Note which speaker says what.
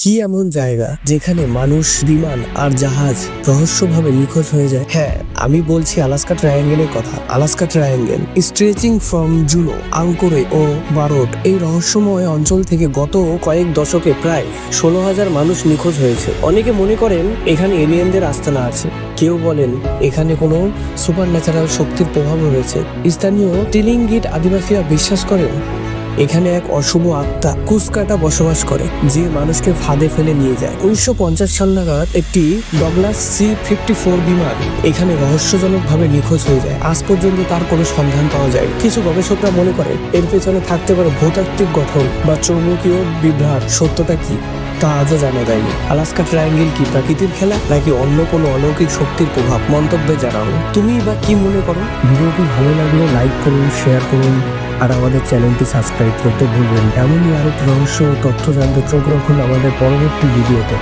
Speaker 1: কি এমন জায়গা যেখানে মানুষ, বিমান আর জাহাজ রহস্যভাবে নিখোঁজ হয়ে যায়? হ্যাঁ, আমি বলছি আলাস্কা ট্রায়াঙ্গেলের কথা। Alaska triangle stretching from Juneau, Anchorage ও বারোট এই রহস্যময় অঞ্চল থেকে গত কয়েক দশকে প্রায় 16,000 মানুষ নিখোঁজ হয়েছে। অনেকে মনে করেন এখানে এলিয়েনদের আস্তানা আছে, কেউ বলেন এখানে কোনো সুপার ন্যাচারাল শক্তির প্রভাব রয়েছে। স্থানীয় টিলিঙ্গিট আদিবাসীরা বিশ্বাস করেন এখানে এক অশুভ আত্মা কুসকাটা বসবাস করে, যে মানুষকে ফাঁদে ফেলে নিয়ে যায়। 1950 সাল নাগাদ একটি ডগলাস C-54 বিমান এখানে রহস্যজনকভাবে নিখোঁজ হয়ে যায়। আজ পর্যন্ত তার কোনো সন্ধান পাওয়া যায়। কিছু গবেষকরা মনে করেন এর পেছনে থাকতে পারে ভূতাত্ত্বিক গঠন বা চৌম্বকীয় বিভ্রাট। সত্যটা কি তা আজও জানা যায়নি। আলাস্কা ট্রায়াঙ্গেল কি প্রাকৃতিক খেলা নাকি অন্য কোনো অলৌকিক শক্তির প্রভাব? মন্তব্যে জানাও। তুমি বা কি মনে করো? ভিডিওটি ভালো লাগলে লাইক করুন, শেয়ার করুন আর আমাদের চ্যানেলটি সাবস্ক্রাইব করতে ভুলবেন। এমনই আরো রহস্য ও তথ্য জানতে চোখ রাখুন আমাদের পরবর্তী ভিডিওতে।